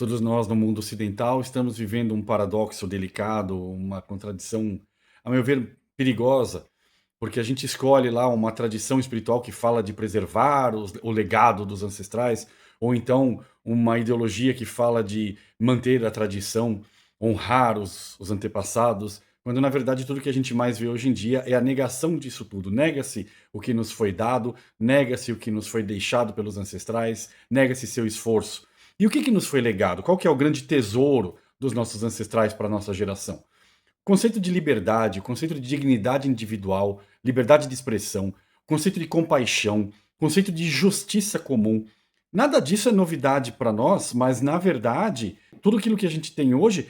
Todos nós no mundo ocidental estamos vivendo um paradoxo delicado, uma contradição, a meu ver, perigosa, porque a gente escolhe lá uma tradição espiritual que fala de preservar o legado dos ancestrais, ou então uma ideologia que fala de manter a tradição, honrar os antepassados, quando na verdade tudo que a gente mais vê hoje em dia é a negação disso tudo. Nega-se o que nos foi dado, nega-se o que nos foi deixado pelos ancestrais, nega-se seu esforço. E o que nos foi legado? Qual que é o grande tesouro dos nossos ancestrais para a nossa geração? Conceito de liberdade, conceito de dignidade individual, liberdade de expressão, conceito de compaixão, conceito de justiça comum. Nada disso é novidade para nós, mas na verdade, tudo aquilo que a gente tem hoje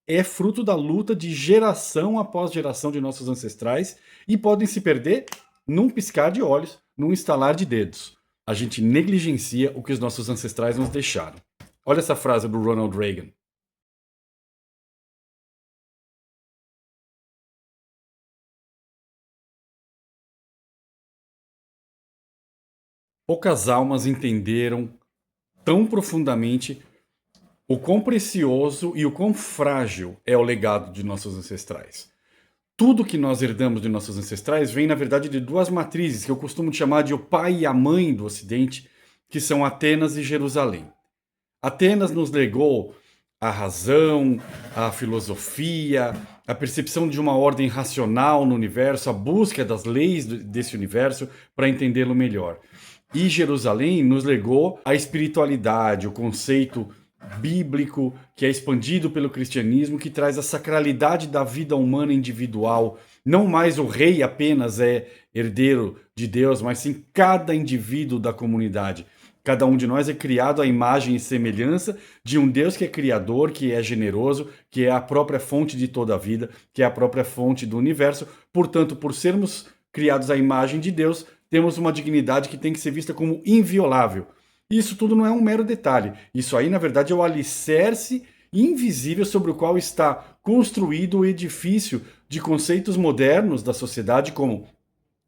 é fruto da luta de geração após geração de nossos ancestrais e podem se perder num piscar de olhos, num estalar de dedos. A gente negligencia o que os nossos ancestrais nos deixaram. Olha essa frase do Ronald Reagan. Poucas almas entenderam tão profundamente o quão precioso e o quão frágil é o legado de nossos ancestrais. Tudo que nós herdamos de nossos ancestrais vem, na verdade, de duas matrizes que eu costumo chamar de o pai e a mãe do Ocidente, que são Atenas e Jerusalém. Atenas nos legou a razão, a filosofia, a percepção de uma ordem racional no universo, a busca das leis desse universo para entendê-lo melhor. E Jerusalém nos legou a espiritualidade, o conceito bíblico que é expandido pelo cristianismo, que traz a sacralidade da vida humana individual. Não mais o rei apenas é herdeiro de Deus, mas sim cada indivíduo da comunidade. Cada um de nós é criado à imagem e semelhança de um Deus que é criador, que é generoso, que é a própria fonte de toda a vida, que é a própria fonte do universo. Portanto, por sermos criados à imagem de Deus, temos uma dignidade que tem que ser vista como inviolável. E isso tudo não é um mero detalhe. Isso aí, na verdade, é o alicerce invisível sobre o qual está construído o edifício de conceitos modernos da sociedade, como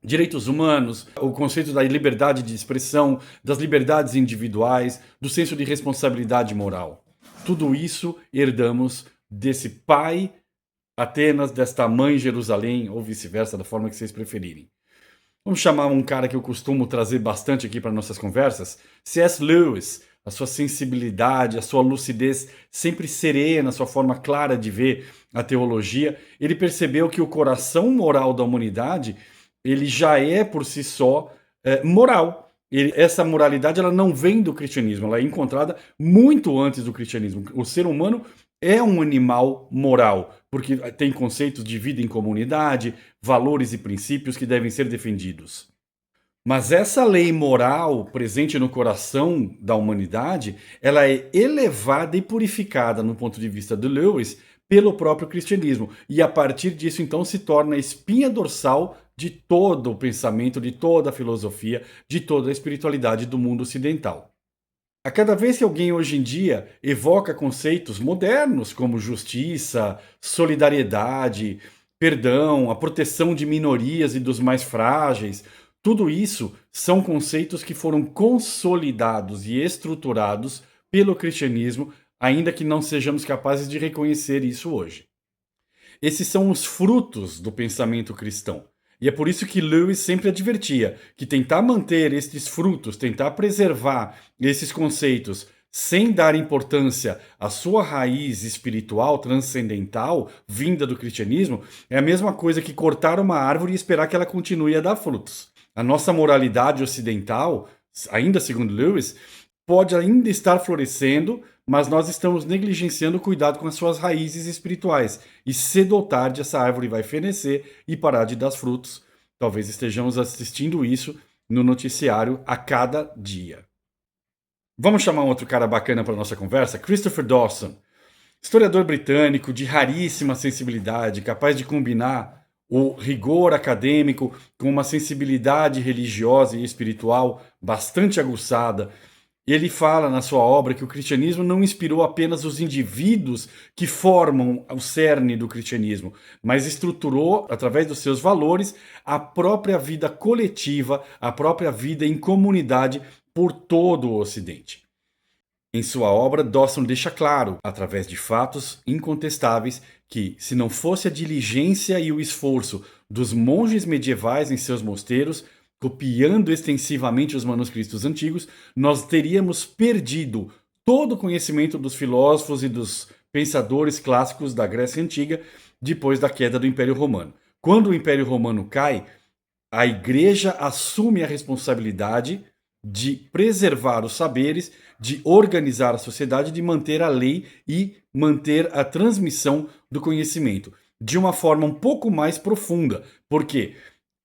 direitos humanos, o conceito da liberdade de expressão, das liberdades individuais, do senso de responsabilidade moral. Tudo isso herdamos desse pai Atenas, desta mãe Jerusalém, ou vice-versa, da forma que vocês preferirem. Vamos chamar um cara que eu costumo trazer bastante aqui para nossas conversas, C.S. Lewis. A sua sensibilidade, a sua lucidez sempre serena, a sua forma clara de ver a teologia. Ele percebeu que o coração moral da humanidade ele já é por si só moral. Essa moralidade ela não vem do cristianismo, ela é encontrada muito antes do cristianismo. O ser humano é um animal moral, porque tem conceitos de vida em comunidade, valores e princípios que devem ser defendidos. Mas essa lei moral presente no coração da humanidade, ela é elevada e purificada, no ponto de vista de Lewis, pelo próprio cristianismo. E a partir disso, então, se torna a espinha dorsal de todo o pensamento, de toda a filosofia, de toda a espiritualidade do mundo ocidental. A cada vez que alguém hoje em dia evoca conceitos modernos como justiça, solidariedade, perdão, a proteção de minorias e dos mais frágeis, tudo isso são conceitos que foram consolidados e estruturados pelo cristianismo, ainda que não sejamos capazes de reconhecer isso hoje. Esses são os frutos do pensamento cristão. E é por isso que Lewis sempre advertia que tentar manter estes frutos, tentar preservar esses conceitos sem dar importância à sua raiz espiritual, transcendental, vinda do cristianismo, é a mesma coisa que cortar uma árvore e esperar que ela continue a dar frutos. A nossa moralidade ocidental, ainda segundo Lewis, pode ainda estar florescendo, mas nós estamos negligenciando o cuidado com as suas raízes espirituais. E cedo ou tarde essa árvore vai fenecer e parar de dar frutos. Talvez estejamos assistindo isso no noticiário a cada dia. Vamos chamar um outro cara bacana para nossa conversa? Christopher Dawson, historiador britânico de raríssima sensibilidade, capaz de combinar o rigor acadêmico com uma sensibilidade religiosa e espiritual bastante aguçada. Ele fala na sua obra que o cristianismo não inspirou apenas os indivíduos que formam o cerne do cristianismo, mas estruturou, através dos seus valores, a própria vida coletiva, a própria vida em comunidade por todo o Ocidente. Em sua obra, Dawson deixa claro, através de fatos incontestáveis, que, se não fosse a diligência e o esforço dos monges medievais em seus mosteiros, copiando extensivamente os manuscritos antigos, nós teríamos perdido todo o conhecimento dos filósofos e dos pensadores clássicos da Grécia Antiga depois da queda do Império Romano. Quando o Império Romano cai, a Igreja assume a responsabilidade de preservar os saberes, de organizar a sociedade, de manter a lei e manter a transmissão do conhecimento de uma forma um pouco mais profunda, porque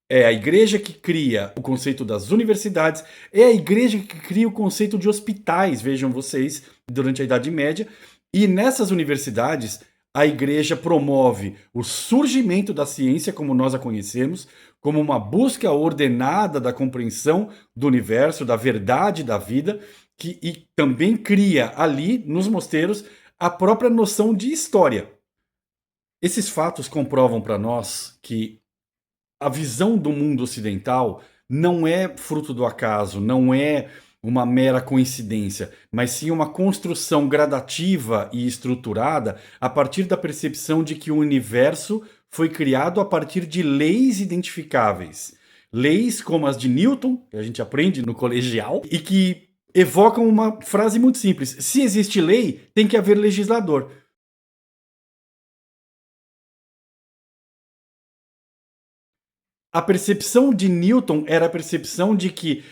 é a igreja que cria o conceito das universidades, é a igreja que cria o conceito de hospitais, vejam vocês, durante a Idade Média, e nessas universidades a igreja promove o surgimento da ciência como nós a conhecemos, como uma busca ordenada da compreensão do universo, da verdade da vida, e também cria ali, nos mosteiros, a própria noção de história. Esses fatos comprovam para nós que a visão do mundo ocidental não é fruto do acaso, não é uma mera coincidência, mas sim uma construção gradativa e estruturada a partir da percepção de que o universo foi criado a partir de leis identificáveis. Leis como as de Newton, que a gente aprende no colegial, e que evocam uma frase muito simples: se existe lei, tem que haver legislador. A percepção de Newton era a percepção de que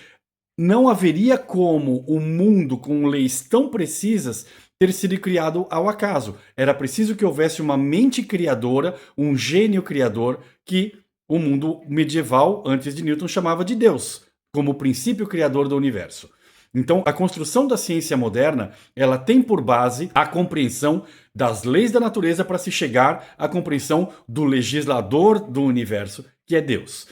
não haveria como o mundo com leis tão precisas ter sido criado ao acaso. Era preciso que houvesse uma mente criadora, um gênio criador, que o mundo medieval, antes de Newton, chamava de Deus, como o princípio criador do universo. Então, a construção da ciência moderna, ela tem por base a compreensão das leis da natureza para se chegar à compreensão do legislador do universo, que é Deus.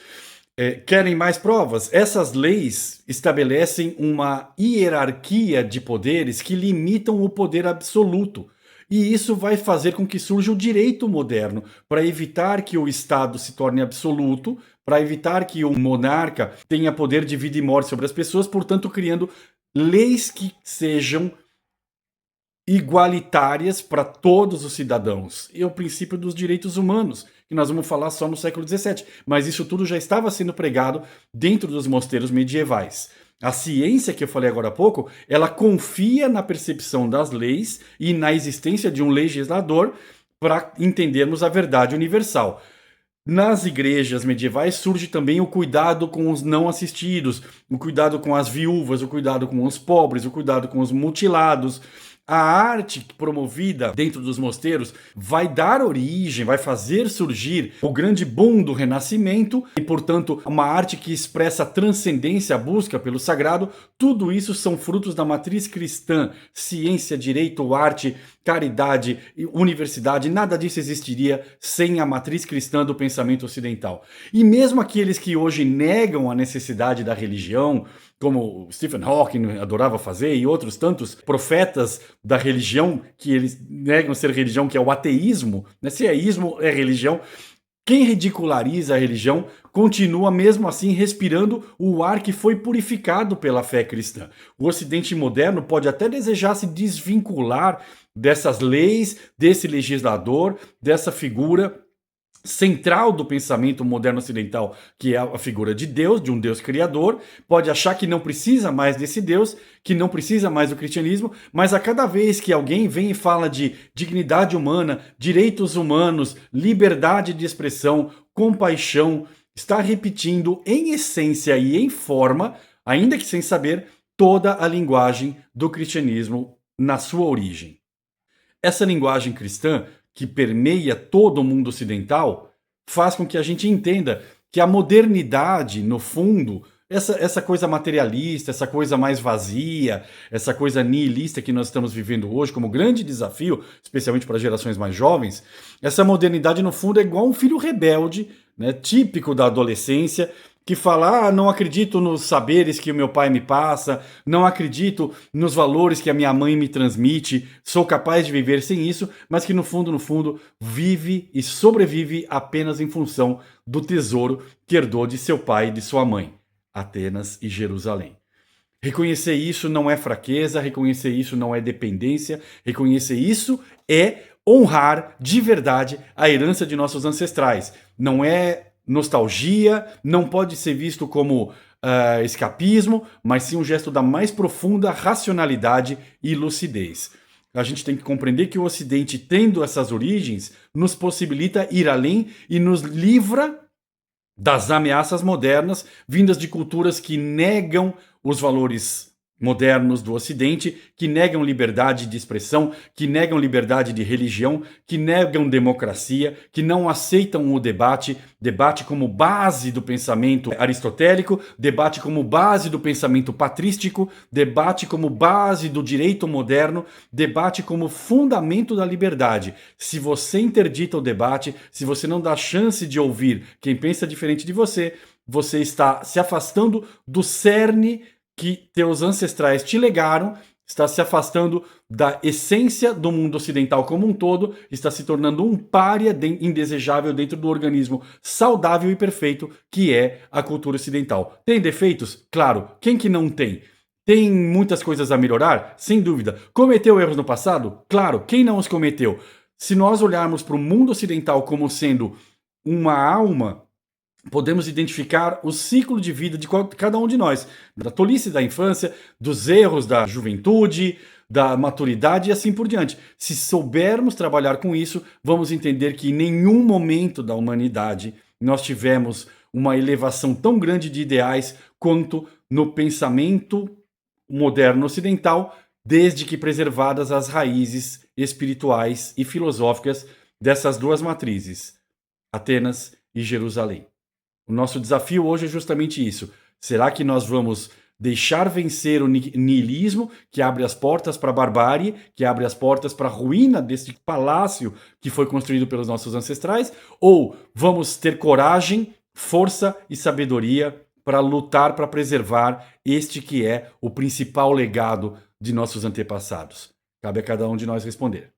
Querem mais provas? Essas leis estabelecem uma hierarquia de poderes que limitam o poder absoluto. E isso vai fazer com que surja o direito moderno, para evitar que o Estado se torne absoluto, para evitar que o monarca tenha poder de vida e morte sobre as pessoas, portanto, criando leis que sejam igualitárias para todos os cidadãos. E é o princípio dos direitos humanos, que nós vamos falar só no século XVII. Mas isso tudo já estava sendo pregado dentro dos mosteiros medievais. A ciência que eu falei agora há pouco, ela confia na percepção das leis e na existência de um legislador para entendermos a verdade universal. Nas igrejas medievais surge também o cuidado com os não assistidos, o cuidado com as viúvas, o cuidado com os pobres, o cuidado com os mutilados. A arte promovida dentro dos mosteiros vai dar origem, vai fazer surgir o grande boom do Renascimento e, portanto, uma arte que expressa a transcendência, a busca pelo sagrado. Tudo isso são frutos da matriz cristã. Ciência, direito, arte, caridade, universidade, nada disso existiria sem a matriz cristã do pensamento ocidental. E mesmo aqueles que hoje negam a necessidade da religião, como Stephen Hawking adorava fazer, e outros tantos profetas da religião, que eles negam ser religião, que é o ateísmo, né? Se ateísmo é religião, quem ridiculariza a religião continua mesmo assim respirando o ar que foi purificado pela fé cristã. O Ocidente moderno pode até desejar se desvincular dessas leis, desse legislador, dessa figura central do pensamento moderno ocidental, que é a figura de Deus, de um Deus criador, pode achar que não precisa mais desse Deus, que não precisa mais do cristianismo, mas a cada vez que alguém vem e fala de dignidade humana, direitos humanos, liberdade de expressão, compaixão, está repetindo em essência e em forma, ainda que sem saber, toda a linguagem do cristianismo na sua origem. Essa linguagem cristã que permeia todo o mundo ocidental, faz com que a gente entenda que a modernidade, no fundo, essa coisa materialista, essa coisa mais vazia, essa coisa nihilista que nós estamos vivendo hoje como grande desafio, especialmente para gerações mais jovens, essa modernidade, no fundo, é igual um filho rebelde, né, típico da adolescência, que fala, não acredito nos saberes que o meu pai me passa, não acredito nos valores que a minha mãe me transmite, sou capaz de viver sem isso, mas que no fundo, vive e sobrevive apenas em função do tesouro que herdou de seu pai e de sua mãe, Atenas e Jerusalém. Reconhecer isso não é fraqueza, reconhecer isso não é dependência, reconhecer isso é honrar de verdade a herança de nossos ancestrais. Não é nostalgia, não pode ser visto como escapismo, mas sim um gesto da mais profunda racionalidade e lucidez. A gente tem que compreender que o Ocidente, tendo essas origens, nos possibilita ir além e nos livra das ameaças modernas vindas de culturas que negam os valores modernos do Ocidente, que negam liberdade de expressão, que negam liberdade de religião, que negam democracia, que não aceitam o debate, debate como base do pensamento aristotélico, debate como base do pensamento patrístico, debate como base do direito moderno, debate como fundamento da liberdade. Se você interdita o debate, se você não dá chance de ouvir quem pensa diferente de você, você está se afastando do cerne que teus ancestrais te legaram, está se afastando da essência do mundo ocidental como um todo, está se tornando um pária indesejável dentro do organismo saudável e perfeito que é a cultura ocidental. Tem defeitos? Claro. Quem que não tem? Tem muitas coisas a melhorar? Sem dúvida. Cometeu erros no passado? Claro. Quem não os cometeu? Se nós olharmos para o mundo ocidental como sendo uma alma, podemos identificar o ciclo de vida de cada um de nós, da tolice da infância, dos erros da juventude, da maturidade e assim por diante. Se soubermos trabalhar com isso, vamos entender que em nenhum momento da humanidade nós tivemos uma elevação tão grande de ideais quanto no pensamento moderno ocidental, desde que preservadas as raízes espirituais e filosóficas dessas duas matrizes, Atenas e Jerusalém. O nosso desafio hoje é justamente isso. Será que nós vamos deixar vencer o niilismo, que abre as portas para a barbárie, que abre as portas para a ruína desse palácio que foi construído pelos nossos ancestrais? Ou vamos ter coragem, força e sabedoria para lutar, para preservar este que é o principal legado de nossos antepassados? Cabe a cada um de nós responder.